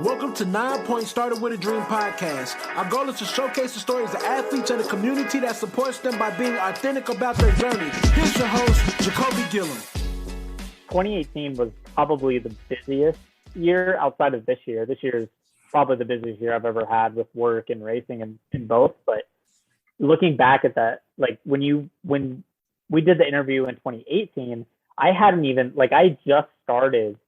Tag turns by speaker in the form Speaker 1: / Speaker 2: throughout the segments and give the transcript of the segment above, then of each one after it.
Speaker 1: Welcome to 9 Point Started With a Dream podcast. Our goal is to showcase the stories of athletes and the community that supports them by being authentic about their journey. Here's your host, Jacoby Gillum.
Speaker 2: 2018 was probably the busiest year outside of this year. This year is probably the busiest year I've ever had with work and racing and both. But looking back at that, like when we did the interview in 2018, I just started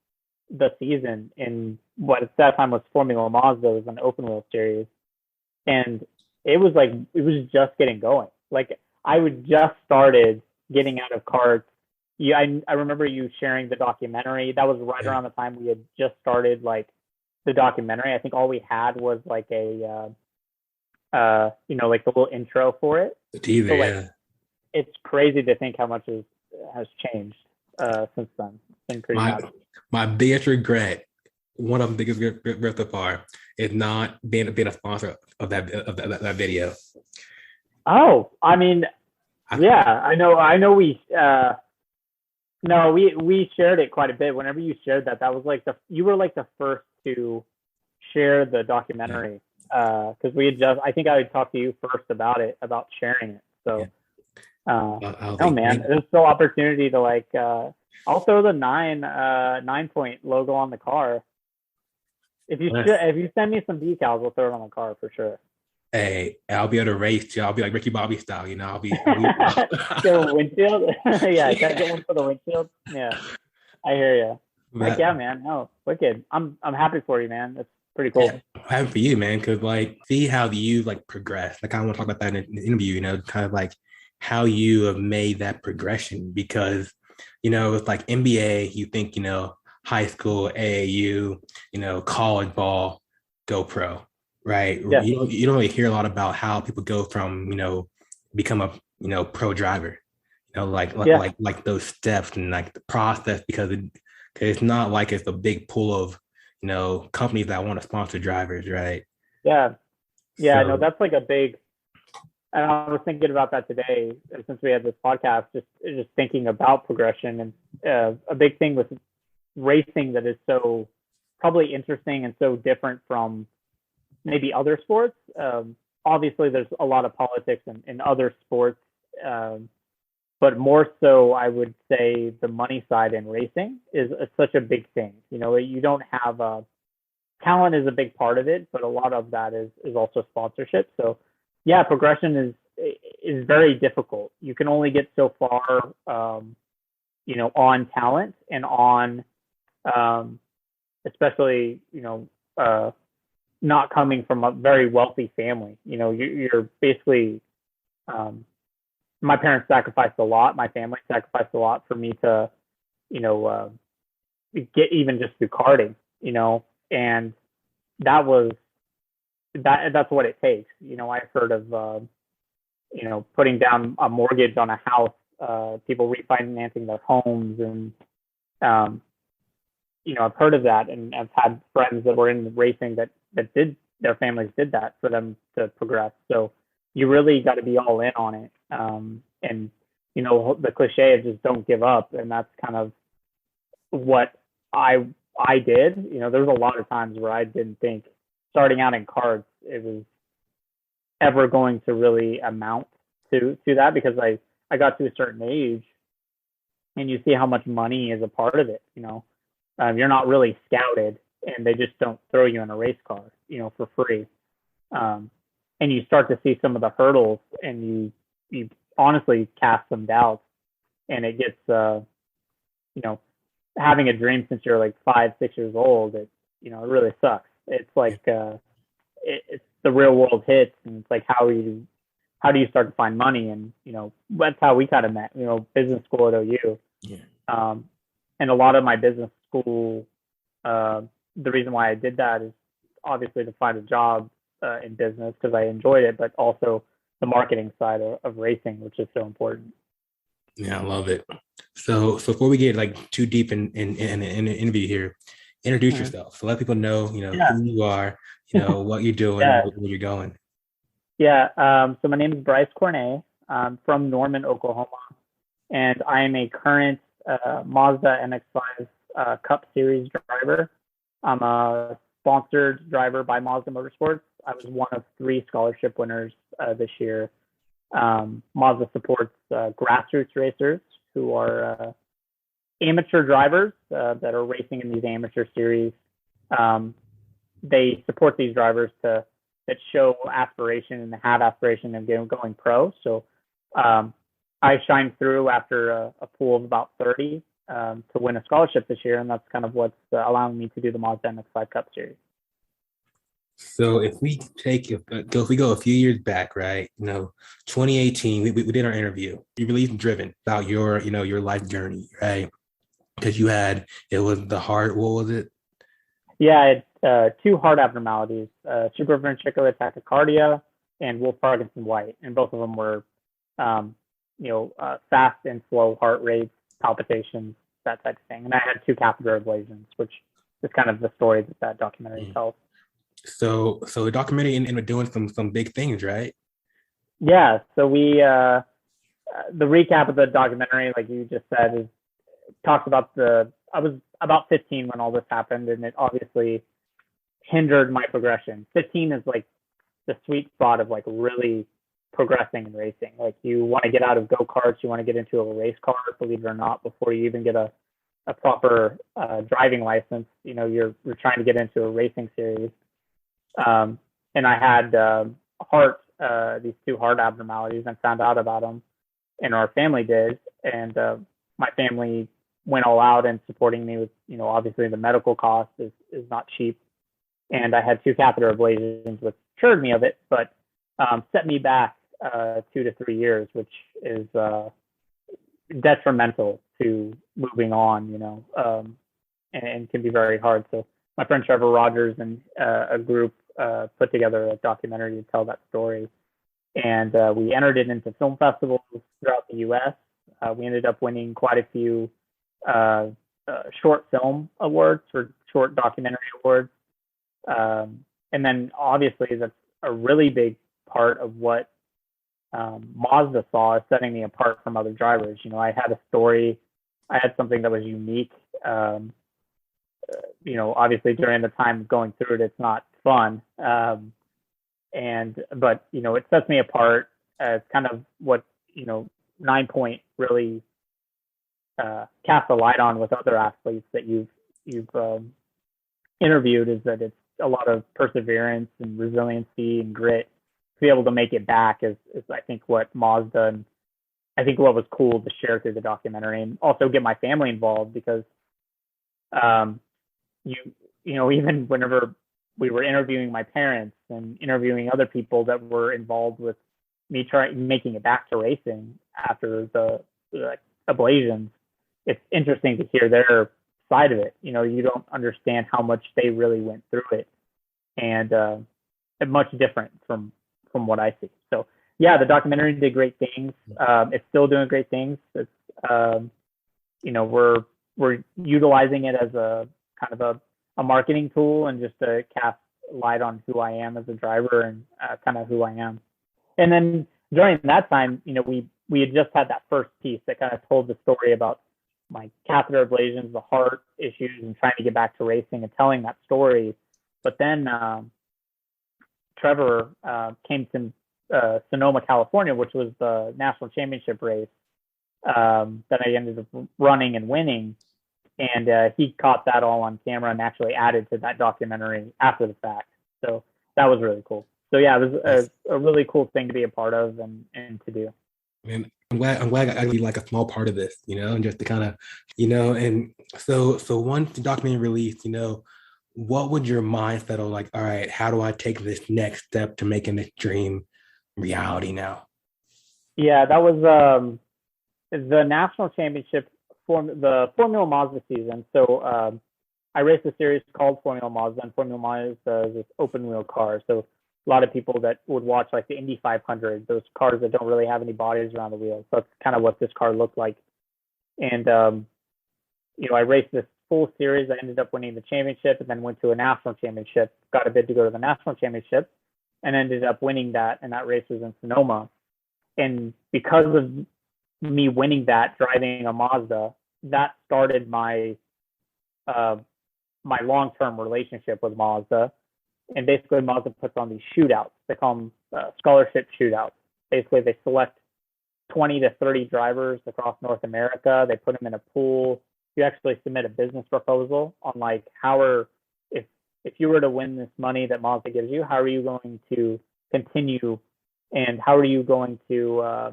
Speaker 2: the season in what at that time was Formula Mazda. It was an open wheel series, and it was just getting going. Like I would just started getting out of karts. Yeah, I remember you sharing the documentary. That was right around the time we had just started like the documentary. I think all we had was like a like the little intro for it.
Speaker 3: The TV,
Speaker 2: so, like, it's crazy to think how much has changed since then. It's been pretty
Speaker 3: my biggest regret, one of the biggest regrets so far, is not being a sponsor of that video.
Speaker 2: Oh, I mean, I know. We we shared it quite a bit. Whenever you shared that was like you were like the first to share the documentary because we had I think I had talked to you first about sharing it. So, man, there's still opportunity to like. I'll throw the 9 Point logo on the car. If you send me some decals, we'll throw it on the car for sure.
Speaker 3: Hey, I'll be able to race too. I'll be like Ricky Bobby style, you know. I'll be
Speaker 2: get a windshield. Yeah, get one for the windshield. Yeah, I hear you. Like, yeah, man. No, wicked. I'm happy for you, man. That's pretty cool.
Speaker 3: Yeah, I'm happy for you, man. Because like, see how you like progress. Like, I want to talk about that in the interview. You know, kind of like how you have made that progression. Because you know, it's like NBA. You think high school, AAU, college ball, go pro. Right. Yeah. You don't really hear a lot about how people go from, become a, pro driver, like those steps and like the process, because it's not like it's a big pool of, companies that want to sponsor drivers. Right.
Speaker 2: Yeah. Yeah. So, no, that's like a big, and I was thinking about that today since we had this podcast, just thinking about progression and a big thing with racing that is so probably interesting and so different from maybe other sports. Obviously, there's a lot of politics in other sports, but more so, I would say the money side in racing is such a big thing. You don't have talent is a big part of it, but a lot of that is also sponsorship. So, yeah, progression is very difficult. You can only get so far, on talent and on, especially, not coming from a very wealthy family. You're basically, my parents sacrificed a lot. My family sacrificed a lot for me to, get even just through karting, and that's what it takes. I've heard of, putting down a mortgage on a house, people refinancing their homes, and, I've heard of that, and I've had friends that were in racing that their families did that for them to progress. So you really got to be all in on it. And, the cliche of just don't give up. And that's kind of what I did. There's a lot of times where I didn't think starting out in karts, it was ever going to really amount to that, because I got to a certain age and you see how much money is a part of it. You're not really scouted, and they just don't throw you in a race car, for free. And you start to see some of the hurdles, and you honestly cast some doubts, and it gets, having a dream since you're like 5-6 years old, it really sucks. It's like, it's the real world hits, and it's like, how do you start to find money? And, that's how we kind of met, business school at OU. Yeah. And a lot of my business school, the reason why I did that is obviously to find a job in business because I enjoyed it, but also the marketing side of racing, which is so important.
Speaker 3: Yeah, I love it. So before we get like too deep in the interview here, introduce yourself. So let people know, who you are, what you're doing, where you're going.
Speaker 2: Yeah. So my name is Bryce Cornet. I'm from Norman, Oklahoma, and I am a current Mazda MX-5 Cup Series driver. I'm a sponsored driver by Mazda Motorsports. I was one of 3 scholarship winners this year. Mazda supports grassroots racers who are amateur drivers that are racing in these amateur series. They support these drivers that show aspiration and have aspiration of going pro. So I shined through after a pool of about 30 to win a scholarship this year, and that's kind of what's allowing me to do the Mazda MX-5 Cup Series.
Speaker 3: So if we go a few years back, right? 2018, we did our interview. You released Driven about your life journey, right? Because it was the heart. What was it?
Speaker 2: Yeah, it's 2 heart abnormalities: supraventricular tachycardia and Wolff-Parkinson-White, and both of them were, fast and slow heart rates, palpitations, that type of thing. And I had 2 catheter ablations, which is kind of the story that documentary tells.
Speaker 3: So the documentary ended up doing some big things, right?
Speaker 2: Yeah. So we the recap of the documentary, like you just said, is talks about I was about 15 when all this happened, and it obviously hindered my progression. 15 is like the sweet spot of like really progressing in racing. Like you want to get out of go-karts, you want to get into a race car, believe it or not, before you even get a proper driving license. You're trying to get into a racing series. And I had these 2 heart abnormalities, and found out about them, and our family did. And my family went all out in supporting me with, obviously the medical cost is not cheap. And I had 2 catheter ablations, which cured me of it, but set me back 2 to 3 years, which is detrimental to moving on, and can be very hard. So my friend Trevor Rogers and a group put together a documentary to tell that story. And we entered it into film festivals throughout the U.S. We ended up winning quite a few short film awards or short documentary awards. And then obviously that's a really big part of what Mazda saw as setting me apart from other drivers. I had a story, I had something that was unique. Obviously during the time going through it, it's not fun. But it sets me apart. It's kind of what, 9 Point really cast a light on with other athletes that you've interviewed, is that it's a lot of perseverance and resiliency and grit to be able to make it back is I think what Mazda, and I think what was cool to share through the documentary, and also get my family involved, because even whenever we were interviewing my parents and interviewing other people that were involved with me making it back to racing after the ablations, it's interesting to hear their side of it. You don't understand how much they really went through it, and much different from what I see. So yeah, the documentary did great things. It's still doing great things. It's we're utilizing it as a kind of a marketing tool, and just to cast light on who I am as a driver, and kind of who I am. And then during that time, we had just had that first piece that kind of told the story about my catheter ablations, the heart issues, and trying to get back to racing and telling that story. But then Trevor came to Sonoma, California, which was the national championship race that I ended up running and winning. And he caught that all on camera and actually added to that documentary after the fact. So that was really cool. So yeah, it was a really cool thing to be a part of and to do.
Speaker 3: Man, I'm glad I be like a small part of this, and just to kind of, and so once the documentary released, what would your mindset of like, all right, how do I take this next step to making this dream reality now?
Speaker 2: Yeah, that was the national championship the Formula Mazda season. So I raced a series called Formula Mazda, and Formula Mazda is this open wheel car. So a lot of people that would watch like the Indy 500, those cars that don't really have any bodies around the wheels. So that's kind of what this car looked like. And, I raced this full series. I ended up winning the championship, and then went to a national championship, got a bid to go to the national championship, and ended up winning that. And that race was in Sonoma. And because of me winning that, driving a Mazda, that started my my long-term relationship with Mazda. And basically Mazda puts on these shootouts. They call them scholarship shootouts. Basically, they select 20 to 30 drivers across North America. They put them in a pool. You actually submit a business proposal on like if you were to win this money that Mazda gives you, how are you going to continue, and how are you going to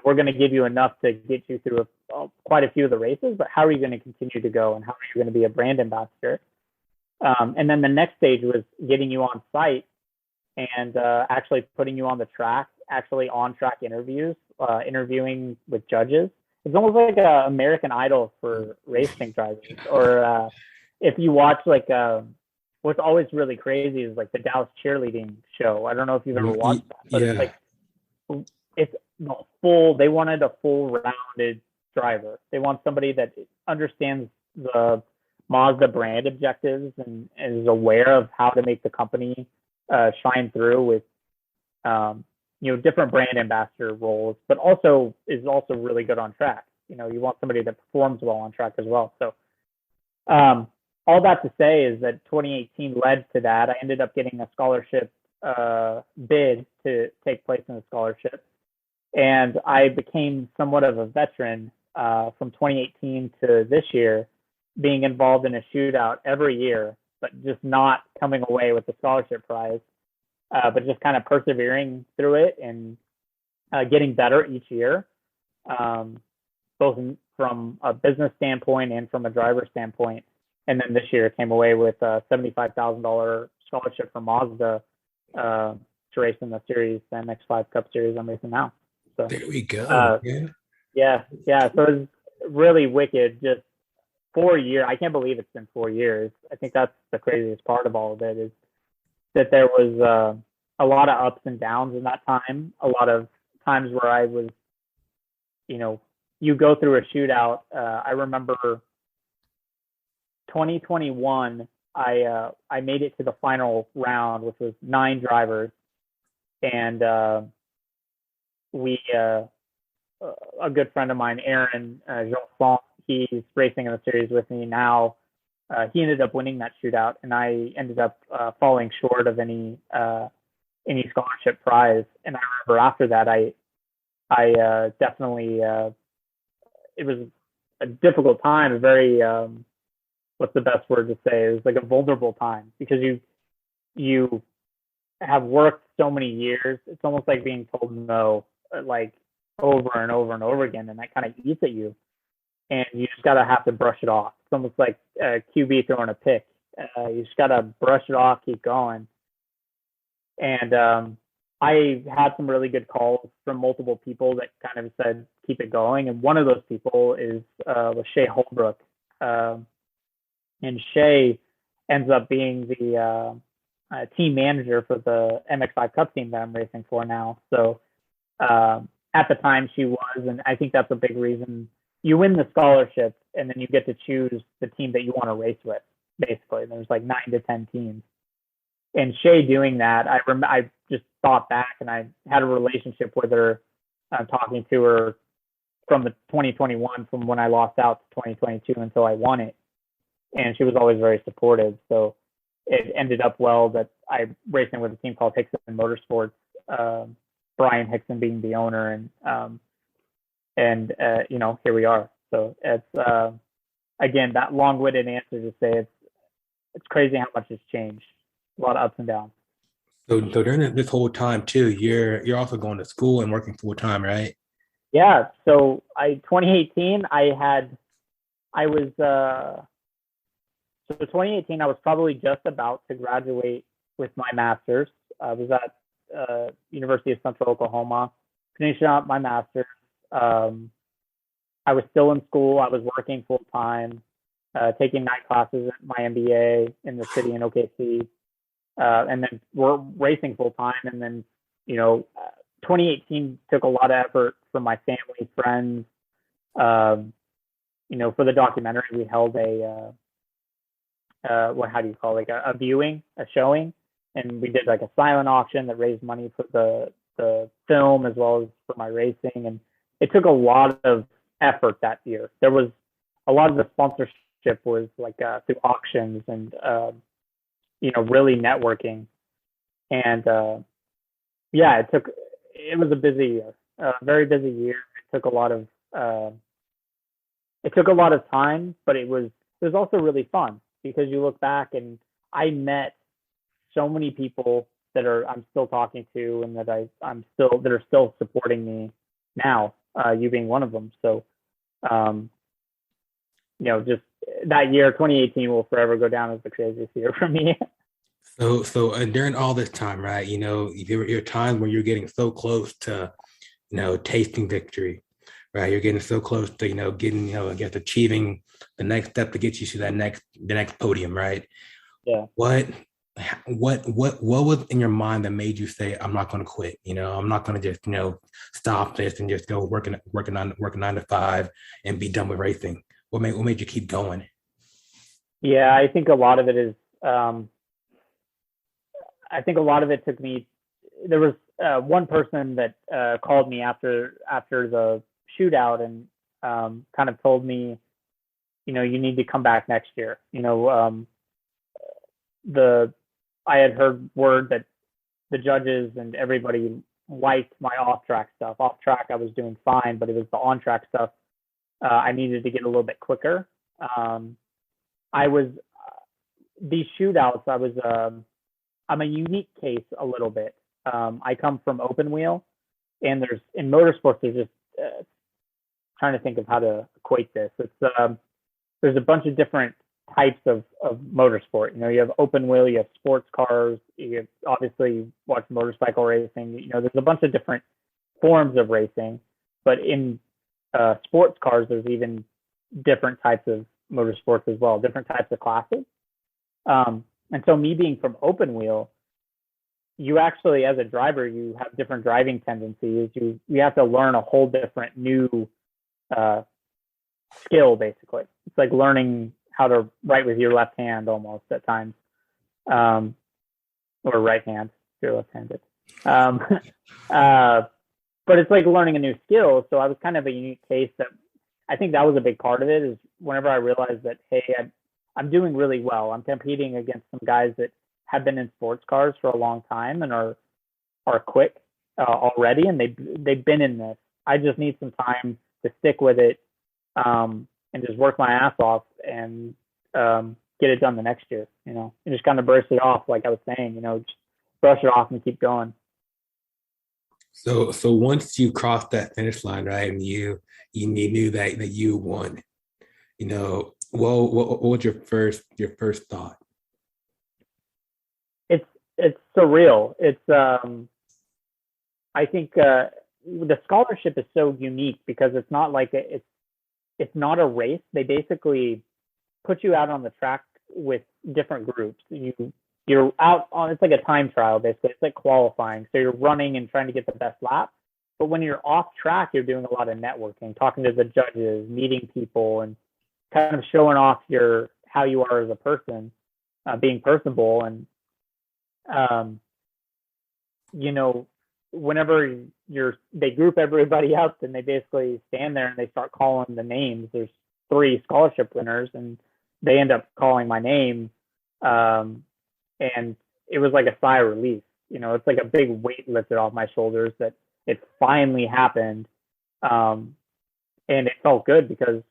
Speaker 2: we're going to give you enough to get you through quite a few of the races, but how are you going to continue to go, and how are you going to be a brand ambassador? And then the next stage was getting you on site and actually putting you on the track, actually on-track interviews, interviewing with judges. It's almost like an American Idol for racing drivers. Or if you watch like what's always really crazy is like the Dallas cheerleading show. I don't know if you've ever watched that, but it's like it's the full. They wanted a full rounded driver. They want somebody that understands the Mazda brand objectives and is aware of how to make the company shine through with different brand ambassador roles, but also is also really good on track. You want somebody that performs well on track as well. So all that to say is that 2018 led to that. I ended up getting a scholarship bid to take place in the scholarship, and I became somewhat of a veteran from 2018 to this year, being involved in a shootout every year, but just not coming away with the scholarship prize, but just kind of persevering through it and getting better each year, both from a business standpoint and from a driver standpoint. And then this year came away with a $75,000 scholarship from Mazda to race in the series, the MX-5 Cup Series I'm racing now. So
Speaker 3: there we go.
Speaker 2: Yeah. So it's really wicked. Just 4 years. I can't believe it's been 4 years. I think that's the craziest part of all of it, is that there was a lot of ups and downs in that time. A lot of times where I was, you go through a shootout. I remember 2021, I made it to the final round, which was 9 drivers, and a good friend of mine, Aaron Jean, he's racing in the series with me now. He ended up winning that shootout, and I ended up falling short of any scholarship prize. And I remember after that, I definitely it was a difficult time, a very what's the best word to say? It was like a vulnerable time, because you have worked so many years. It's almost like being told no, like over and over and over again, and that kind of eats at you. And you just gotta have to brush it off. It's almost like a QB throwing a pick. You just gotta brush it off, keep going. And I had some really good calls from multiple people that kind of said keep it going. And one of those people was Shay Holbrook. And Shay ends up being the team manager for the MX-5 Cup team that I'm racing for now. So at the time she was, and I think that's a big reason. You win the scholarship, and then you get to choose the team that you want to race with, basically. There's like 9 to 10 teams. And Shay doing that, I just thought back, and I had a relationship with her, talking to her from the 2021, from when I lost out to 2022 until I won it. And she was always very supportive. So it ended up well that I'm racing with a team called Hickson Motorsports, Brian Hickson being the owner, and here we are. So it's again, that long-winded answer to say it's crazy how much has changed. A lot of ups and downs.
Speaker 3: So during this whole time too, you're also going to school and working full time, right?
Speaker 2: Yeah. So 2018, so 2018, I was probably just about to graduate with my master's. I was at University of Central Oklahoma, finishing up my master's. I was still in school. I was working full time, taking night classes at my MBA in the city in OKC, and then we're racing full time. And then, 2018 took a lot of effort from my family, friends. For the documentary, we held how do you call it? Like a viewing, a showing, and we did like a silent auction that raised money for the film as well as for my racing. And it took a lot of effort that year. There was a lot of the sponsorship was like through auctions and really networking. And yeah, it was a busy year, very busy year. It took a lot of time, but it was also really fun because you look back and I met so many people that I'm still talking to and that that are still supporting me now, you being one of them. So, just that year, 2018 will forever go down as the craziest year for me.
Speaker 3: So during all this time, right, there are times when you're getting so close to, tasting victory, right? You're getting so close to, getting, I guess, achieving the next step to get you to the next podium, right?
Speaker 2: Yeah.
Speaker 3: What was in your mind that made you say, I'm not going to quit? I'm not going to just, stop this and just go working 9 to 5 and be done with racing. What made you keep going?
Speaker 2: Yeah, I think a lot of it is, took me. There was one person that called me after the shootout and kind of told me, you need to come back next year. I had heard word that the judges and everybody liked my off-track stuff. Off-track, I was doing fine, but it was the on-track stuff I needed to get a little bit quicker. These shootouts, I'm a unique case a little bit. I come from open wheel, and in motorsports, there's just trying to think of how to equate this. It's there's a bunch of different types of motorsport. You have open wheel, you have sports cars, you obviously watch motorcycle racing. There's a bunch of different forms of racing, but in sports cars, there's even different types of motorsports as well, different types of classes. And so me being from open wheel, you actually, as a driver, you have different driving tendencies. You have to learn a whole different new skill, basically. It's like learning how to write with your left hand almost at times, or right hand if you're left-handed. But it's like learning a new skill. So I was kind of a unique case that I think that was a big part of it, is whenever I realized that, hey, I'm doing really well. I'm competing against some guys that have been in sports cars for a long time and are quick already, and they've been in this. I just need some time to stick with it and just work my ass off and get it done the next year, and just kind of brush it off, like I was saying, just brush it off and keep going.
Speaker 3: So once you crossed that finish line, right, and you knew that you won, what was your first thought?
Speaker 2: It's surreal. It's I think the scholarship is so unique because it's not like it's not a race. They basically put you out on the track with different groups. You're out on, it's like a time trial, basically. It's like qualifying. So you're running and trying to get the best lap. But when you're off track, you're doing a lot of networking, talking to the judges, meeting people, and kind of showing off how you are as a person, being personable. And, whenever they group everybody up and they basically stand there and they start calling the names. There's 3 scholarship winners and they end up calling my name. And it was like a sigh of relief. It's like a big weight lifted off my shoulders that it finally happened. And it felt good because,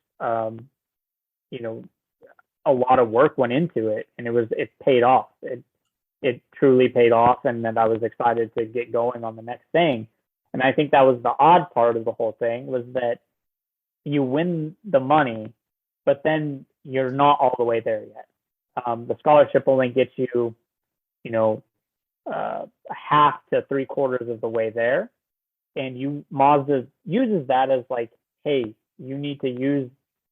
Speaker 2: a lot of work went into it and it paid off. It truly paid off, and then I was excited to get going on the next thing. And I think that was the odd part of the whole thing, was that you win the money, but then you're not all the way there yet. The scholarship only gets you, half to 3/4 of the way there. And Mazda uses that as like, hey, you need to use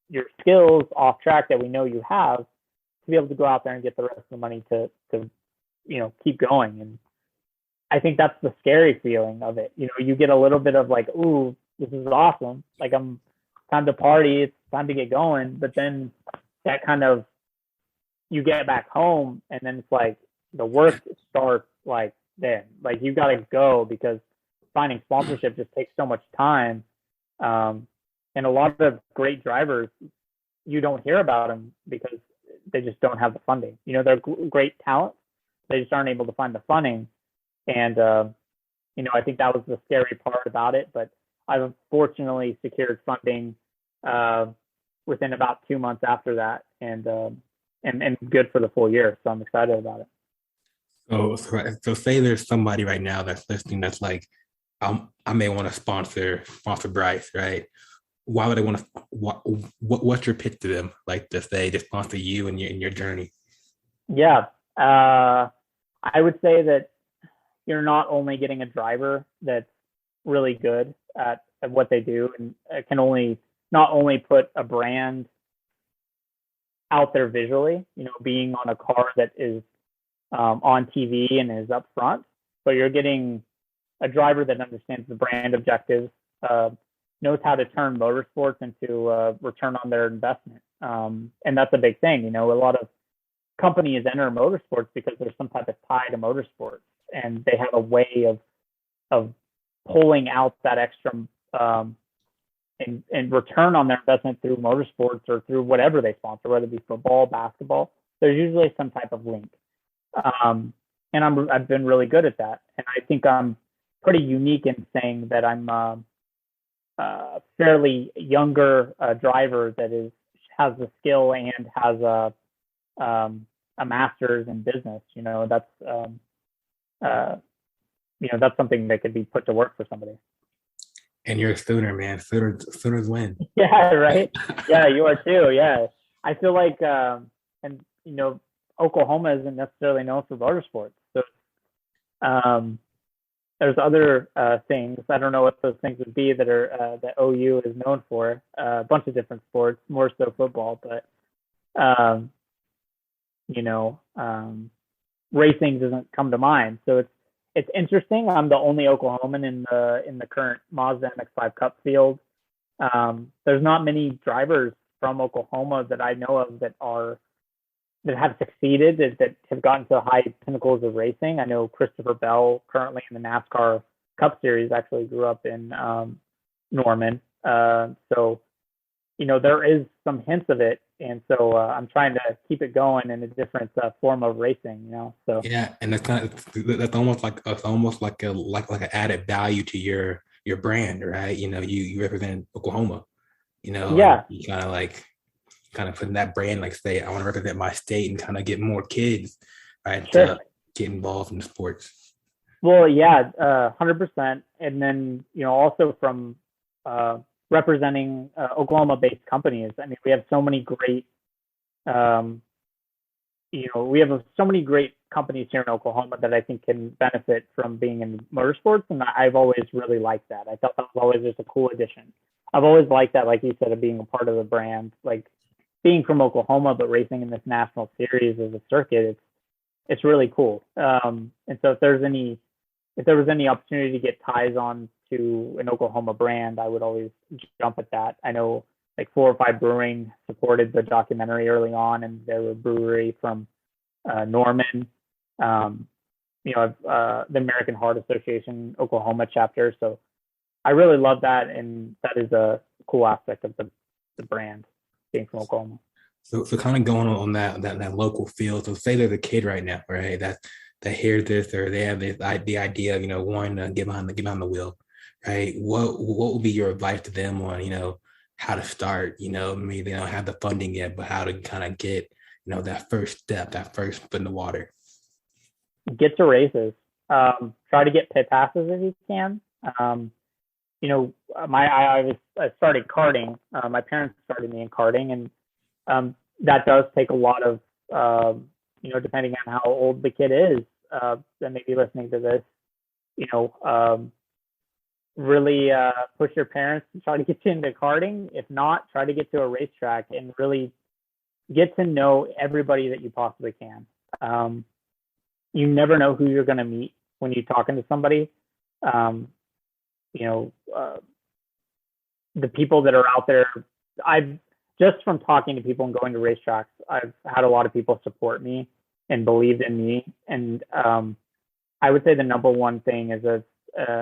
Speaker 2: your skills off track that we know you have to be able to go out there and get the rest of the money to keep going. And I think that's the scary feeling of it. You get a little bit of like, ooh, this is awesome. Like, I'm time to party. It's time to get going. But then that kind of, you get back home and then it's like the work starts like then. Like, you got to go because finding sponsorship just takes so much time. And a lot of great drivers, you don't hear about them because they just don't have the funding. You know, they're great talent. They just aren't able to find the funding. And, you know, I think that was the scary part about it. But I've fortunately secured funding within about 2 months after that, and good for the full year. So I'm excited about it.
Speaker 3: So say there's somebody right now that's listening that's like, I may want to sponsor Bryce, right? Why would I want to? What's your pitch to them? Like to say to sponsor you in your journey?
Speaker 2: Yeah, I would say that you're not only getting a driver that's really good at what they do and can not only put a brand out there visually, you know, being on a car that is on TV and is up front, but you're getting a driver that understands the brand objectives, knows how to turn motorsports into a return on their investment. And that's a big thing. You know, a lot of companies enter motorsports because there's some type of tie to motorsports, and they have a way of pulling out that extra and return on their investment through motorsports or through whatever they sponsor, whether it be football, basketball. There's usually some type of link. And I've been really good at that. And I think I'm pretty unique in saying that I'm a fairly younger driver that has the skill and has a master's in business. You know, that's that's something that could be put to work for somebody.
Speaker 3: And you're a Sooner, man. Sooners win.
Speaker 2: Yeah, right. Yeah, you are too. Yeah, I feel like, and you know, Oklahoma isn't necessarily known for motorsports, so there's other things. I don't know what those things would be that are that OU is known for. A bunch of different sports, more so football, but racing doesn't come to mind. So it's interesting. I'm the only Oklahoman in the current Mazda MX-5 Cup field. There's not many drivers from Oklahoma that I know of that have succeeded, that have gotten to high pinnacles of racing. I know Christopher Bell, currently in the NASCAR Cup Series, actually grew up in Norman. So, you know, there is some hints of it. And so I'm trying to keep it going in a different form of racing, you know. So
Speaker 3: yeah, and that's almost like an added value to your brand, right? You know, you represent Oklahoma, you know.
Speaker 2: Yeah.
Speaker 3: You kind of putting that brand, like say, I want to represent my state and kind of get more kids, right,
Speaker 2: sure,
Speaker 3: to get involved in the sports.
Speaker 2: Well, yeah, 100%. And then, you know, also from representing Oklahoma-based companies. I mean, we have so many great, so many great companies here in Oklahoma that I think can benefit from being in motorsports, and I've always really liked that. I thought that was always just a cool addition. I've always liked that, like you said, of being a part of the brand, like being from Oklahoma but racing in this national series as a circuit. It's really cool. And so if there was any opportunity to get ties on to an Oklahoma brand, I would always jump at that. I know like 4 or 5 Brewing supported the documentary early on, and they're a brewery from Norman. The American Heart Association Oklahoma chapter. So I really love that, and that is a cool aspect of the brand being from Oklahoma.
Speaker 3: So kind of going on that local feel. So say there's a kid right now, right, that hears this, or they have the idea of, you know, wanting to get behind the wheel, right? What would be your advice to them on, you know, how to start? You know, maybe they don't have the funding yet, but how to kind of get, you know, that first step, that first foot in the water.
Speaker 2: Get to races. Try to get pit passes if you can. You know, I started karting. My parents started me in karting, and that does take a lot of, depending on how old the kid is that may be listening to this, you know, really push your parents to try to get you into karting. If not, try to get to a racetrack and really get to know everybody that you possibly can. You never know who you're going to meet when you're talking to somebody. The people that are out there, just from talking to people and going to racetracks, I've had a lot of people support me and believe in me. And I would say the number one thing is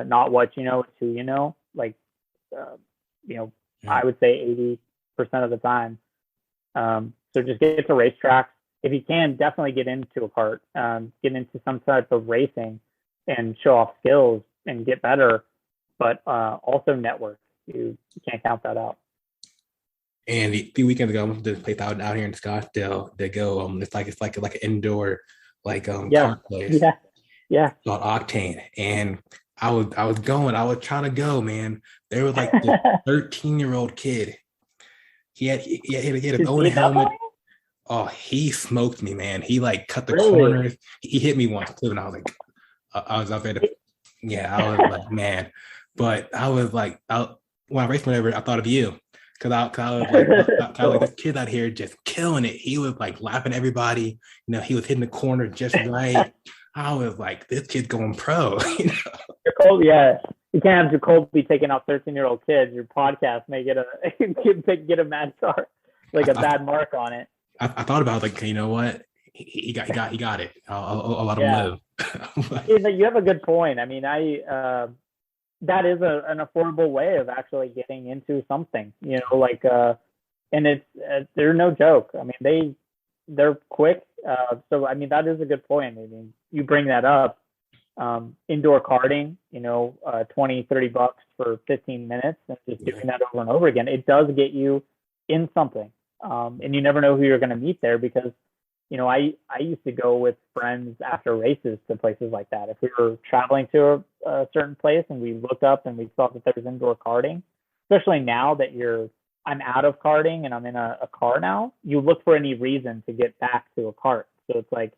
Speaker 2: not what you know, it's who you know. Like, I would say 80% of the time, So just get to racetracks. If you can, definitely get into a kart, get into some type of racing and show off skills and get better, but also network. You can't count that out.
Speaker 3: And a few weekends ago, I went to this place out here in Scottsdale. They go, it's like an indoor kart place.
Speaker 2: Yeah.
Speaker 3: Called Octane. And I was trying to go, man. There was like this 13-year-old kid. He had his own helmet. Oh, he smoked me, man. He like cut the corners. He hit me once too, and I was like, I was up there. I was like, man. But I was like, when I raced whenever, I thought of you. Cause I was like, this kid out here just killing it. He was like laughing at everybody. You know, he was hitting the corner just right. I was like, this kid's going pro. You know?
Speaker 2: Jacoby, yeah. You can't have Jacoby taking out 13-year-old kids. Your podcast may get a mad start, like a bad mark on it.
Speaker 3: I thought about like, you know what? He got it. I'll let him live.
Speaker 2: You have a good point. I mean, that is an affordable way of actually getting into something, you know, like, and it's, they're no joke. I mean, they're quick. So, I mean, that is a good point. I mean, you bring that up, indoor karting, you know, $20-$30 for 15 minutes and just doing that over and over again. It does get you in something. And you never know who you're going to meet there because, you know, I used to go with friends after races to places like that. If we were traveling to a certain place and we looked up and we saw that there was indoor karting, especially now that I'm out of karting and I'm in a car now, you look for any reason to get back to a kart. So it's like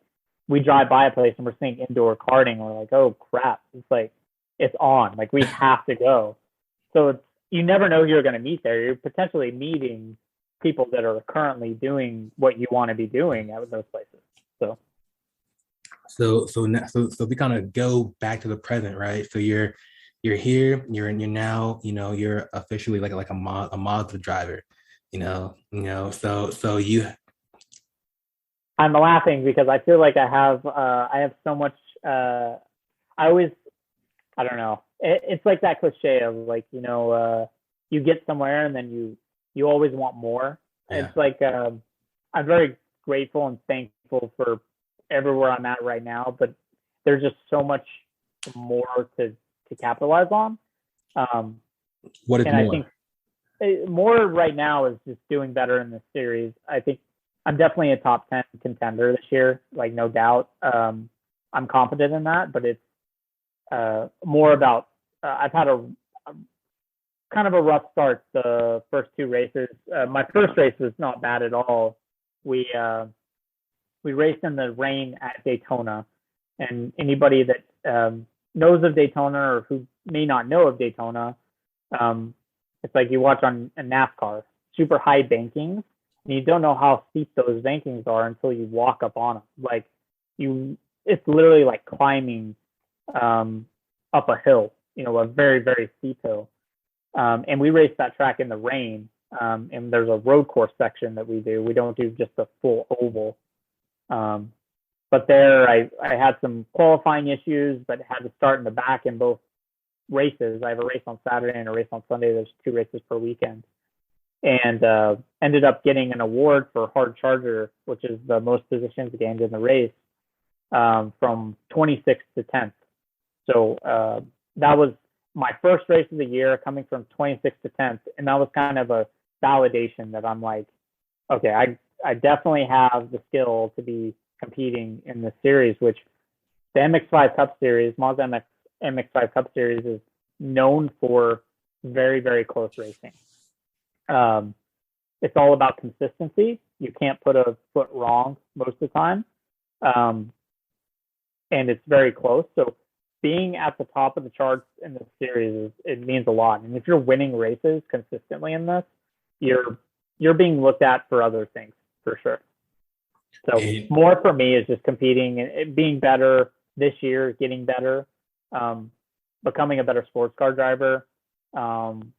Speaker 2: we drive by a place and we're seeing indoor karting. We're like, oh crap. It's like, it's on. Like we have to go. So you never know who you're going to meet there. You're potentially meeting people that are currently doing what you want to be doing at those places.
Speaker 3: So we kind of go back to the present, right? So you're here, you're now, you know, you're officially like a Mazda driver, you know. So you.
Speaker 2: I'm laughing because I feel like I have so much. I don't know. It's like that cliche of like, you know, you get somewhere and then you always want more. Yeah. It's like I'm very grateful and thankful for everywhere I'm at right now, but there's just so much more to capitalize on.
Speaker 3: What is more?
Speaker 2: I think more right now is just doing better in this series. I think I'm definitely a top 10 contender this year, like no doubt. I'm confident in that, but it's more about I've had a kind of a rough start the first two races. My first race was not bad at all. We raced in the rain at Daytona, and anybody that knows of Daytona or who may not know of Daytona, it's like you watch on a NASCAR, super high bankings, and you don't know how steep those bankings are until you walk up on them. Like it's literally like climbing up a hill, you know, a very, very steep hill. And we raced that track in the rain. And there's a road course section that we do. We don't do just a full oval. But there I had some qualifying issues, but had to start in the back in both races. I have a race on Saturday and a race on Sunday. There's 2 races per weekend. And ended up getting an award for hard charger, which is the most positions gained in the race, from 26th to 10th. So that was my first race of the year, coming from 26th to 10th. And that was kind of a validation that I'm like, okay, I definitely have the skill to be competing in this series, which the MX-5 Cup Series, Mazda MX-5 Cup Series is known for very, very close racing. It's all about consistency. You can't put a foot wrong most of the time. And it's very close. So being at the top of the charts in this series, it means a lot. And if you're winning races consistently in this, you're being looked at for other things, for sure. So more for me is just competing and being better this year, getting better, becoming a better sports car driver, and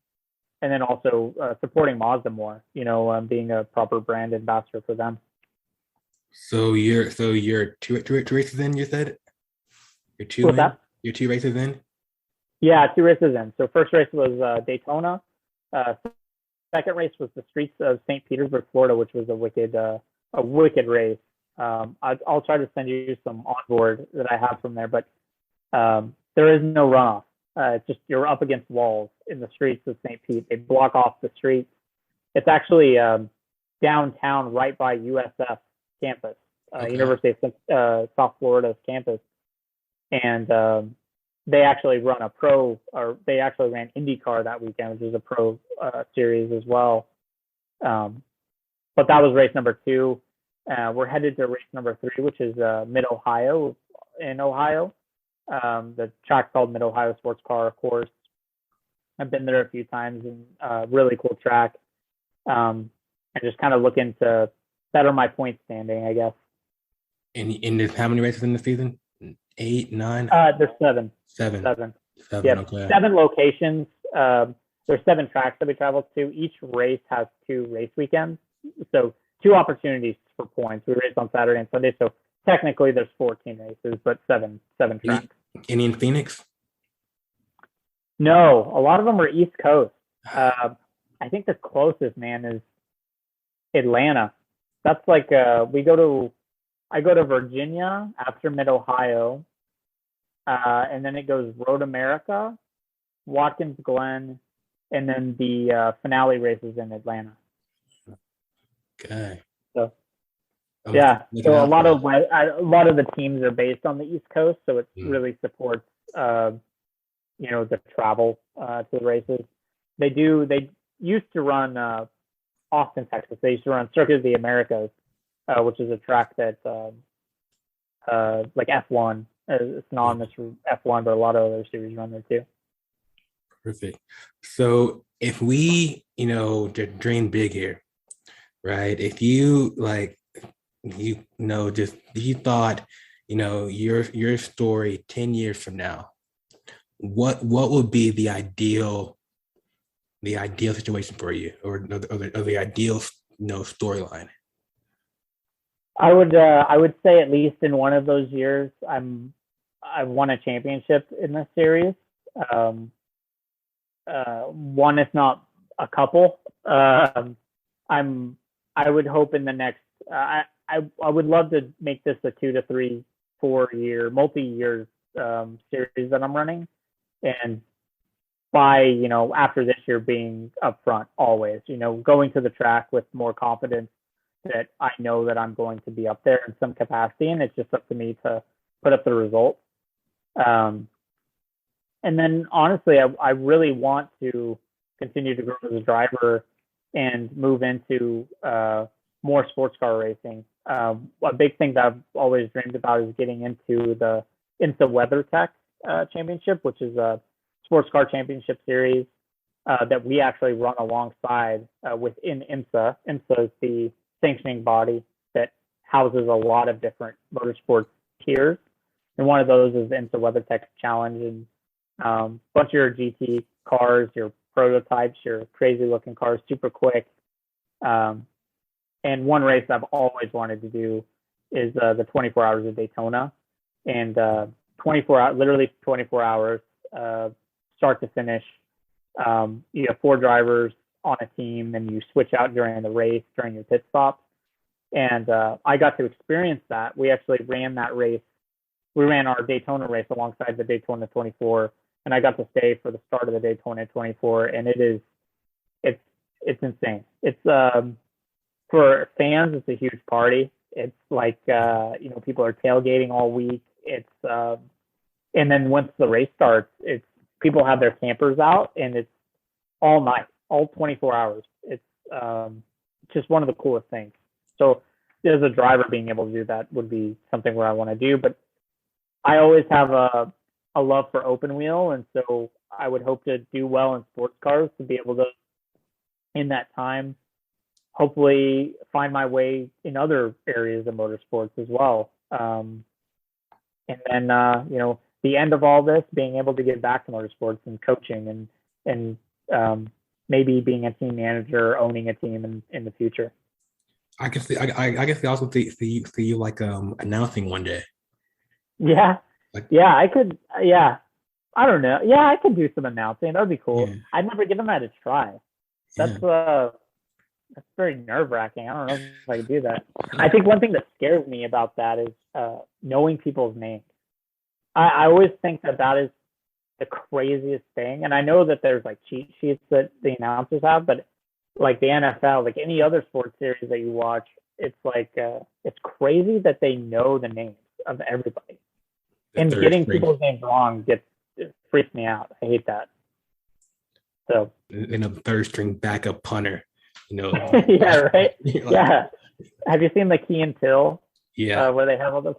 Speaker 2: then also supporting Mazda more, you know, being a proper brand ambassador for them.
Speaker 3: So you're two races in, you said? You're 2 races in?
Speaker 2: Yeah, 2 races in. So first race was Daytona. second race was the streets of St. Petersburg, Florida, which was a wicked race. I'll try to send you some onboard that I have from there, but there is no runoff. It's just you're up against walls in the streets of St. Pete. They block off the streets. It's actually downtown, right by USF campus, University of South Florida's campus, and they actually run they actually ran IndyCar that weekend, which is a pro series as well. But that was race number 2. We're headed to race number 3, which is Mid-Ohio in Ohio. The track's called Mid-Ohio Sports Car Course. I've been there a few times, and really cool track. And just kind of looking to better my point standing, I guess.
Speaker 3: And there's how many races in the season? 8, 9?
Speaker 2: There's 7.
Speaker 3: 7.
Speaker 2: Yep.
Speaker 3: Okay.
Speaker 2: 7 locations. There's 7 tracks that we travel to. Each race has 2 race weekends. So 2 opportunities for points. We race on Saturday and Sunday. So technically there's 14 races, but 7 tracks.
Speaker 3: Any in Phoenix?
Speaker 2: No, a lot of them are East Coast. I think the closest, man, is Atlanta. That's like I go to Virginia after Mid-Ohio, and then it goes Road America, Watkins Glen, and then the finale races in Atlanta.
Speaker 3: Okay.
Speaker 2: So yeah, so a lot of the teams are based on the East Coast, so it really supports the travel to the races. They used to run Austin, Texas. They used to run Circuit of the Americas, which is a track that like F1. It's synonymous for F1, but a lot of other series run there too.
Speaker 3: Perfect. So if we, dream big here, right? If you you thought, your story 10 years from now, what would be the ideal situation for you, or the ideal storyline?
Speaker 2: I would say at least in one of those years, I won a championship in this series. One, if not a couple. I would hope in the next. I would love to make this a 2 to 3, 4 year, multi-year series that I'm running, and by after this year being upfront always, going to the track with more confidence that I know that I'm going to be up there in some capacity, and it's just up to me to put up the results. And then honestly, I really want to continue to grow as a driver and move into more sports car racing. A big thing that I've always dreamed about is getting into the IMSA WeatherTech Championship, which is a sports car championship series that we actually run alongside within IMSA. IMSA is the sanctioning body that houses a lot of different motorsports tiers, and one of those is the IMSA WeatherTech Challenge, and a bunch of your GT cars, your prototypes, your crazy looking cars, super quick. And one race I've always wanted to do is the 24 Hours of Daytona, and 24 hours, start to finish. You have 4 drivers on a team, and you switch out during the race, during your pit stops. And I got to experience that. We actually ran that race. We ran our Daytona race alongside the Daytona 24, and I got to stay for the start of the Daytona 24. And it's insane. It's for fans, it's a huge party. It's like people are tailgating all week. It's and then once the race starts, it's people have their campers out, and it's all night, all 24 hours. It's just one of the coolest things. So as a driver, being able to do that would be something where I want to do. But I always have a love for open wheel, and so I would hope to do well in sports cars to be able to, in that time, hopefully find my way in other areas of motorsports as well. And then, the end of all this, being able to get back to motorsports and coaching and maybe being a team manager, owning a team in the future.
Speaker 3: I guess they also see you like announcing one day.
Speaker 2: Yeah. I could. Yeah. I don't know. Yeah, I could do some announcing. That'd be cool. Yeah. I'd never given that a try. that's very nerve-wracking. I don't know if I could do that. I think one thing that scares me about that is knowing people's names. I always think that is the craziest thing. And I know that there's like cheat sheets that the announcers have, but like the NFL, like any other sports series that you watch, it's like it's crazy that they know the names of everybody. And getting people's names wrong freaks me out. I hate that. So
Speaker 3: a third string backup punter,
Speaker 2: yeah, right. Like, yeah. Have you seen the Key and Till?
Speaker 3: Yeah.
Speaker 2: Where they have all the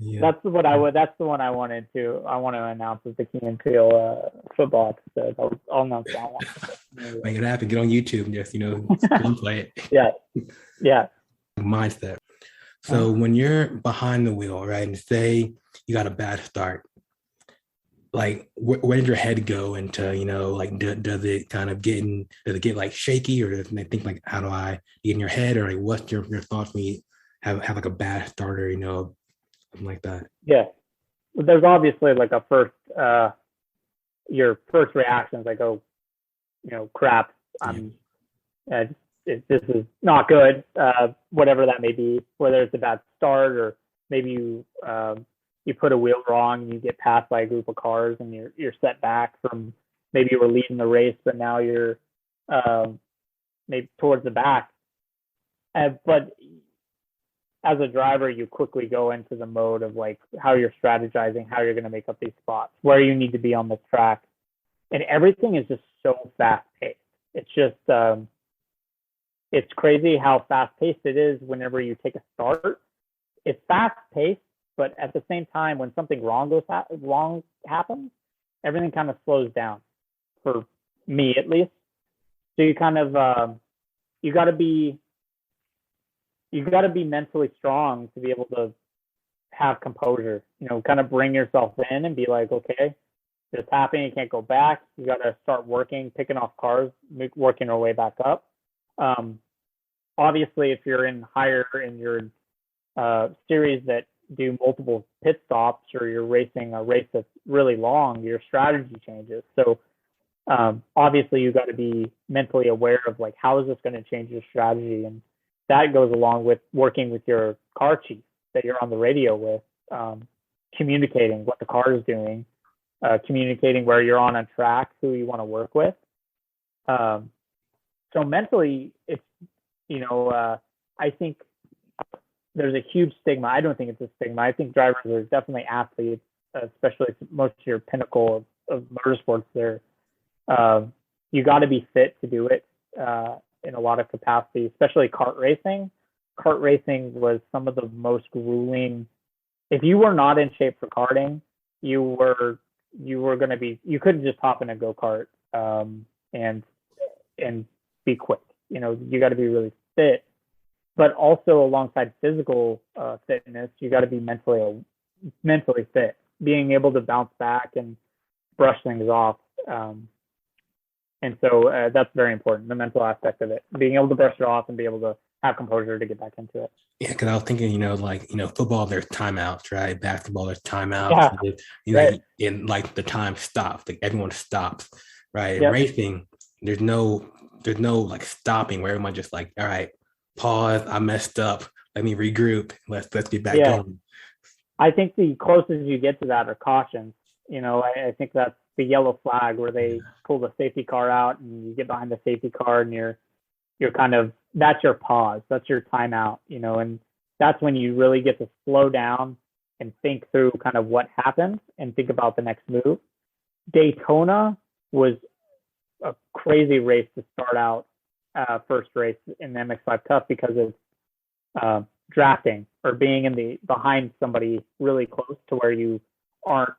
Speaker 2: yeah. That's the one I want to announce is the Key and Till football episode. I'll announce that one.
Speaker 3: Make it happen. Get on YouTube and just play it.
Speaker 2: Yeah.
Speaker 3: Mindset. So when you're behind the wheel, right, and say you got a bad start, like where did your head go into, like does it get like shaky, or does it think like, how do I get in your head, or like what's your thoughts when you have like a bad starter, something like that?
Speaker 2: Yeah, there's obviously like a first your first reaction is like, oh, crap, this is not good, whatever that may be, whether it's a bad start or maybe you put a wheel wrong and you get passed by a group of cars and you're set back from, maybe you were leading the race, but now you're maybe towards the back. But as a driver, you quickly go into the mode of like how you're strategizing, how you're going to make up these spots, where you need to be on the track. And everything is just so fast paced. It's just, it's crazy how fast paced it is whenever you take a start. It's fast paced, but at the same time, when something wrong happens, everything kind of slows down, for me at least. So you kind of you got to be mentally strong to be able to have composure. Kind of bring yourself in and be like, okay, this happened. You can't go back. You got to start picking off cars, working our way back up. Obviously, if you're in your series that do multiple pit stops, or you're racing a race that's really long, your strategy changes. So obviously you got to be mentally aware of like, how is this going to change your strategy? And that goes along with working with your car chief that you're on the radio with, communicating what the car is doing, communicating where you're on a track, who you want to work with. So mentally, it's, I think there's a huge stigma. I don't think it's a stigma. I think drivers are definitely athletes, especially most of your pinnacle of motorsports. You got to be fit to do it in a lot of capacity, especially kart racing. Kart racing was some of the most grueling. If you were not in shape for karting, you were going to be. You couldn't just hop in a go-kart and be quick. You got to be really fit. But also alongside physical fitness, you got to be mentally fit, being able to bounce back and brush things off. And so that's very important, the mental aspect of it, being able to brush it off and be able to have composure to get back into it.
Speaker 3: Yeah, because I was thinking, football, there's timeouts, right? Basketball, there's timeouts. Yeah.
Speaker 2: Right.
Speaker 3: And like the time stops, like everyone stops, right?
Speaker 2: Yep.
Speaker 3: In racing, there's no like stopping where everyone just like, all right, pause, I messed up, let me regroup, let's get back going.
Speaker 2: I think the closest you get to that are cautions. I think that's the yellow flag where they pull the safety car out and you get behind the safety car and you're kind of, that's your pause, that's your timeout, and that's when you really get to slow down and think through kind of what happened and think about the next move. Daytona was a crazy race to start out, first race in the MX-5 Cup, because of drafting or being behind somebody really close to where you aren't,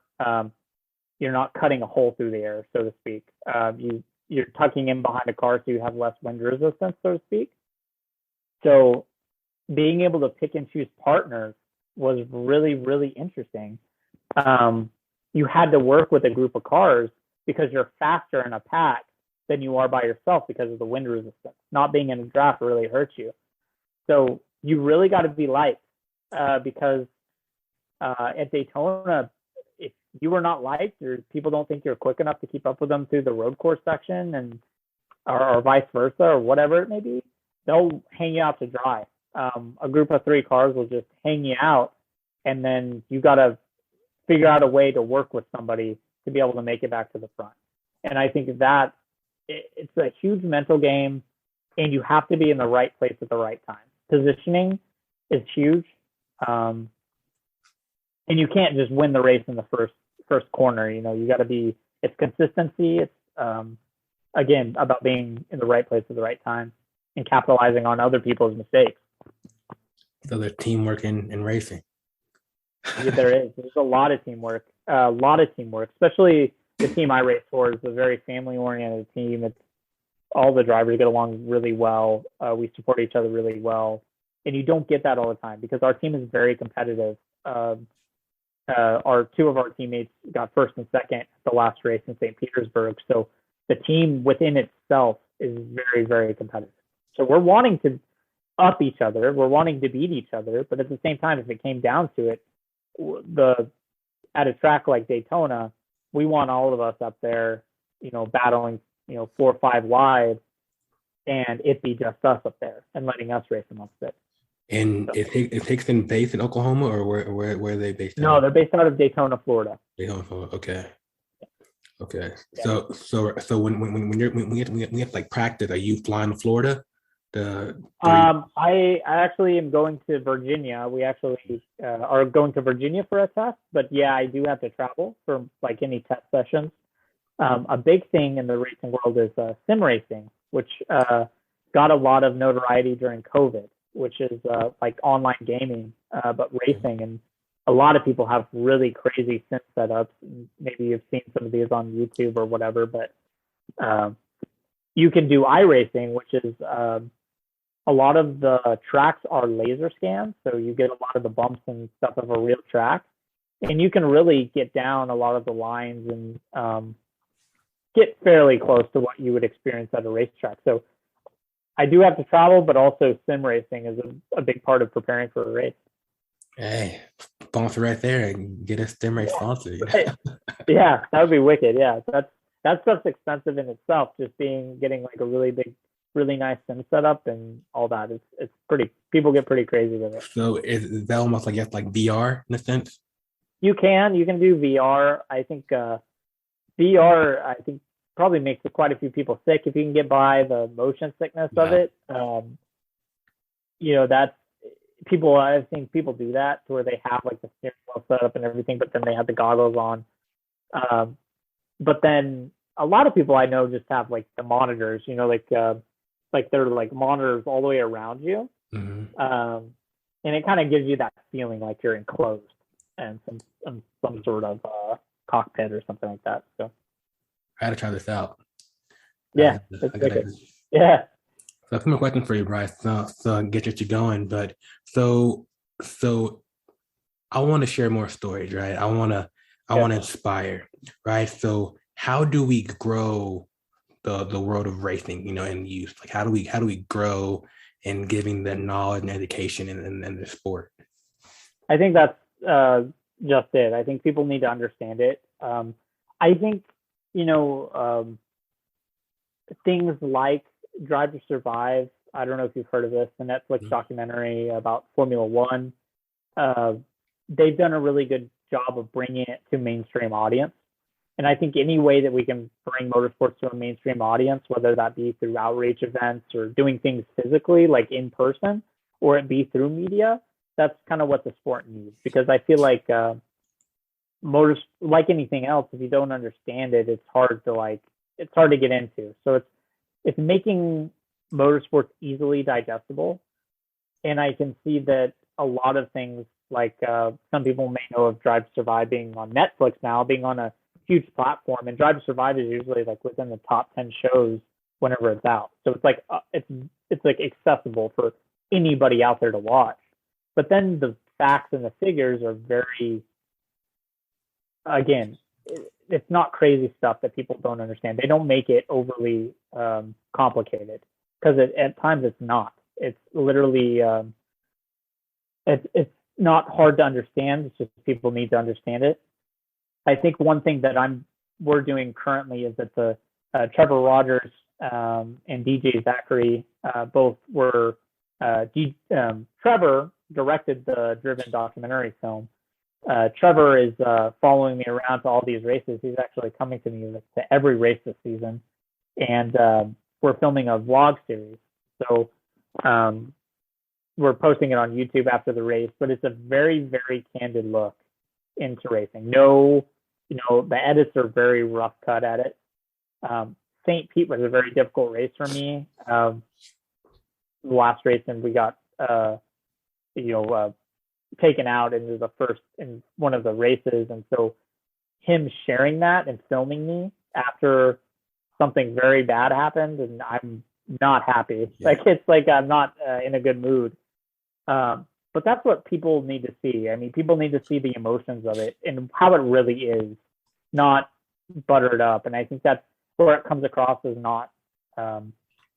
Speaker 2: you're not cutting a hole through the air, so to speak. You're tucking in behind a car so you have less wind resistance, so to speak. So being able to pick and choose partners was really, really interesting. You had to work with a group of cars because you're faster in a pack than you are by yourself because of the wind resistance. Not being in a draft really hurts you. So you really got to be light because at Daytona, if you were not light, or people don't think you're quick enough to keep up with them through the road course section, and or vice versa, or whatever it may be, they'll hang you out to dry. A group of 3 cars will just hang you out, and then you got to figure out a way to work with somebody to be able to make it back to the front. And I think that it's a huge mental game, and you have to be in the right place at the right time. Positioning is huge, and you can't just win the race in the first corner. You know, you got to be. It's consistency. It's again about being in the right place at the right time and capitalizing on other people's mistakes.
Speaker 3: So there's teamwork in racing.
Speaker 2: Yeah, there's a lot of teamwork, especially the team I race for is a very family-oriented team. It's all the drivers get along really well. We support each other really well, and you don't get that all the time because our team is very competitive. Our 2 of our teammates got first and second at the last race in St. Petersburg, so the team within itself is very, very competitive. So we're wanting to up each other, we're wanting to beat each other, but at the same time, if it came down to it, at a track like Daytona, we want all of us up there, you know, battling, you know, 4 or 5 wide, and it be just us up there and letting us race amongst it.
Speaker 3: And so, it takes them based in Oklahoma, or where are they based?
Speaker 2: No, they're based out of Daytona, Florida.
Speaker 3: Daytona, Florida. Okay. Yeah. So when you have to like practice, are you flying to Florida?
Speaker 2: I actually am going to Virginia. We actually are going to Virginia for a test, but yeah, I do have to travel for like any test sessions. A big thing in the racing world is sim racing, which got a lot of notoriety during COVID, which is like online gaming, but racing. And a lot of people have really crazy sim setups. Maybe you've seen some of these on YouTube or whatever, but you can do iRacing, which is a lot of the tracks are laser scans, so you get a lot of the bumps and stuff of a real track, and you can really get down a lot of the lines and get fairly close to what you would experience at a racetrack. So I do have to travel, but also sim racing is a big part of preparing for a race.
Speaker 3: Hey, sponsor right there and get a sim race sponsor.
Speaker 2: Right. Yeah, that would be wicked. Yeah, that stuff's expensive in itself. Just getting like a really nice sim setup and all that. It's pretty. People get pretty crazy with it.
Speaker 3: So is that almost like VR in a sense?
Speaker 2: You can do VR. I think VR. I think probably makes quite a few people sick if you can get by the motion sickness of it. You know, that's people. I've seen people do that to where they have like the steering wheel set up and everything, but then they have the goggles on. But then a lot of people I know just have like the monitors. You know, like they're like monitors all the way around you.
Speaker 3: Mm-hmm.
Speaker 2: And it kind of gives you that feeling like you're enclosed and some sort of cockpit or something like that. So
Speaker 3: I gotta try this out.
Speaker 2: Yeah, yeah.
Speaker 3: So a few more questions for you, Bryce. So get you going. But so I want to share more stories, right? I want to inspire, right? So how do we grow the world of racing, you know, and youth? Like how do we grow in giving the knowledge and education in the sport?
Speaker 2: I think that's just it. I think people need to understand it. I think, you know, things like Drive to Survive. I don't know if you've heard of this, the Netflix documentary about Formula One. They've done a really good job of bringing it to mainstream audience. And I think any way that we can bring motorsports to a mainstream audience, whether that be through outreach events or doing things physically, like in person, or it be through media, that's kind of what the sport needs. Because I feel like motors, like anything else, if you don't understand it, it's hard to get into. So it's making motorsports easily digestible. And I can see that a lot of things, like some people may know of Drive to Survive being on Netflix now, being on a huge platform, and Drive to Survive is usually like within the top 10 shows whenever it's out. So it's like it's like accessible for anybody out there to watch. But then the facts and the figures are very, again, it's not crazy stuff that people don't understand. They don't make it overly complicated, because at times it's not. It's literally it's not hard to understand. It's just people need to understand it. I think one thing that we're doing currently is that the Trevor Rogers and DJ Zachary both were. Trevor directed the Driven documentary film. Trevor is following me around to all these races. He's actually coming to me to every race this season, and we're filming a vlog series. So we're posting it on YouTube after the race, but it's a very, very candid look into racing. No, the edits are very rough cut at it. St. Pete was a very difficult race for me. The last race, and we got taken out into the first in one of the races, and so him sharing that and filming me after something very bad happened, and I'm not happy. Yeah. Like, it's like I'm not in a good mood. But that's what people need to see. I mean, people need to see the emotions of it and how it really is, not buttered up. And I think that's where it comes across as not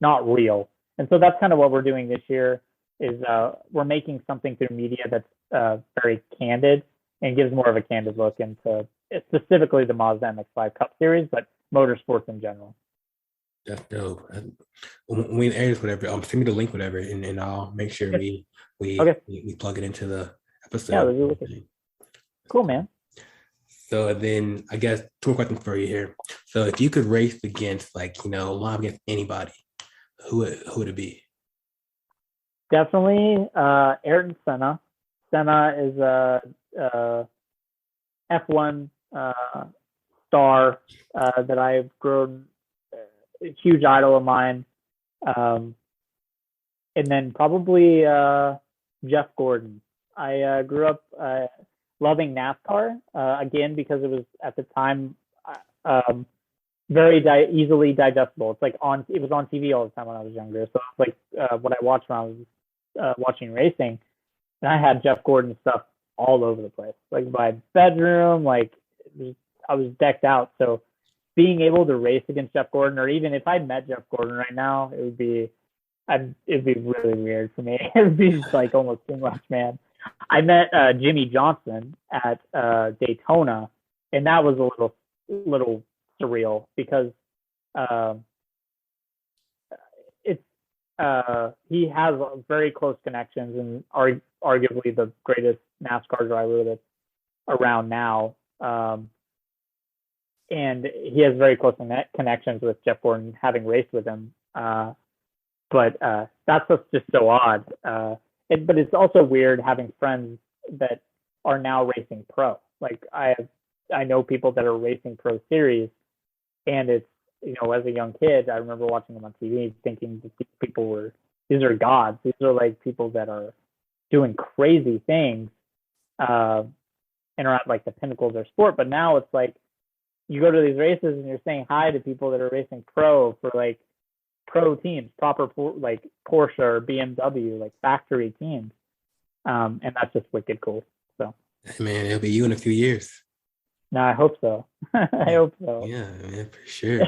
Speaker 2: real. And so that's kind of what we're doing this year is we're making something through media that's very candid and gives more of a candid look into specifically the Mazda MX-5 Cup Series, but motorsports in general.
Speaker 3: That's dope. When we air this, whatever, send me the link, whatever, and I'll make sure we plug it into the episode. Yeah,
Speaker 2: cool, man.
Speaker 3: So then I guess two more questions for you here. So if you could race against, live against anybody, who would it be?
Speaker 2: Definitely Ayrton Senna. Senna is a F1 star that I've grown a huge idol of mine. And then probably Jeff Gordon. I grew up loving NASCAR, again, because it was at the time very easily digestible. It's like it was on TV all the time when I was younger. So it's like what I watched when I was watching racing. And I had Jeff Gordon stuff all over the place. Like my bedroom, I was decked out. So being able to race against Jeff Gordon, or even if I met Jeff Gordon right now, it'd be really weird for me. It would be just like almost too much, man. I met Jimmy Johnson at Daytona, and that was a little surreal because he has very close connections and arguably the greatest NASCAR driver that's around now. And he has very close connections with Jeff Gordon, having raced with him. But that's just so odd. But it's also weird having friends that are now racing pro. Like I know people that are racing pro series, and it's, as a young kid, I remember watching them on TV thinking that these are gods. These are like people that are doing crazy things and are at like the pinnacle of their sport. But now it's like you go to these races and you're saying hi to people that are racing pro for like pro teams, proper like Porsche or BMW, like factory teams. And that's just wicked cool. So,
Speaker 3: man, it'll be you in a few years.
Speaker 2: No, I hope so. I hope so.
Speaker 3: Yeah, man, for sure.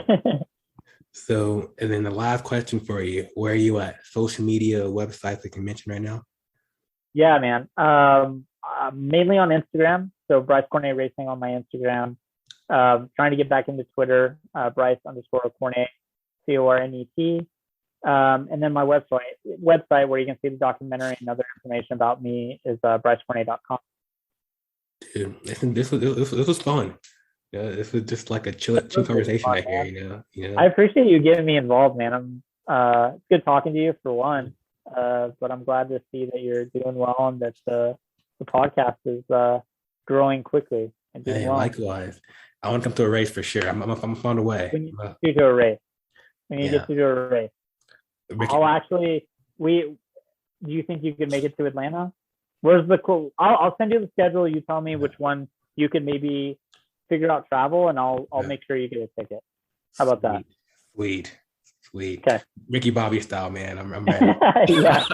Speaker 3: So, and then the last question for you, where are you at? Social media, websites that you can mention right now?
Speaker 2: Yeah, man. Mainly on Instagram. So Bryce Cornet Racing on my Instagram. Trying to get back into Twitter, Bryce_Cornet, CORNET. And then my website where you can see the documentary and other information about me is brycecornet.com.
Speaker 3: Dude, this was fun. Yeah, this was just like a chill conversation right here.
Speaker 2: I appreciate you getting me involved, man. It's good talking to you for one, but I'm glad to see that you're doing well and that the podcast is growing quickly and doing well.
Speaker 3: Likewise. I want to come to a race for sure. I'm on the way.
Speaker 2: We need to get to a race. I'll actually. Do you think you could make it to Atlanta? Where's the cool? I'll send you the schedule. You tell me which one you could maybe figure out travel, and I'll make sure you get a ticket. How about that?
Speaker 3: Sweet.
Speaker 2: Okay.
Speaker 3: Ricky Bobby style, man. I'm ready.
Speaker 2: Yeah.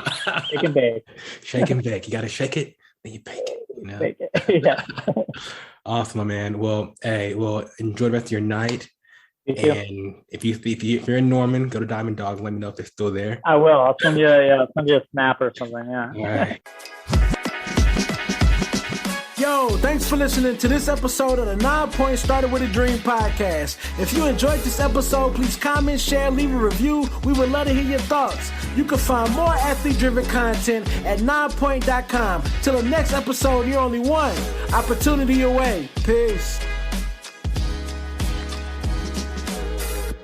Speaker 2: Shake and bake.
Speaker 3: Shake and bake. You got to shake it, then you bake it.
Speaker 2: Bake it. Yeah.
Speaker 3: Awesome, my man. Well, enjoy the rest of your night. And if you're in Norman, go to Diamond Dogs. Let me know if they're still there.
Speaker 2: I will. I'll send you a snap or something. Yeah.
Speaker 1: Yo, Yo, thanks for listening to this episode of the 9 Point Started With a Dream podcast. If you enjoyed this episode, please comment, share, leave a review. We would love to hear your thoughts. You can find more athlete-driven content at 9point.com. Till the next episode, you're only one opportunity away. Peace.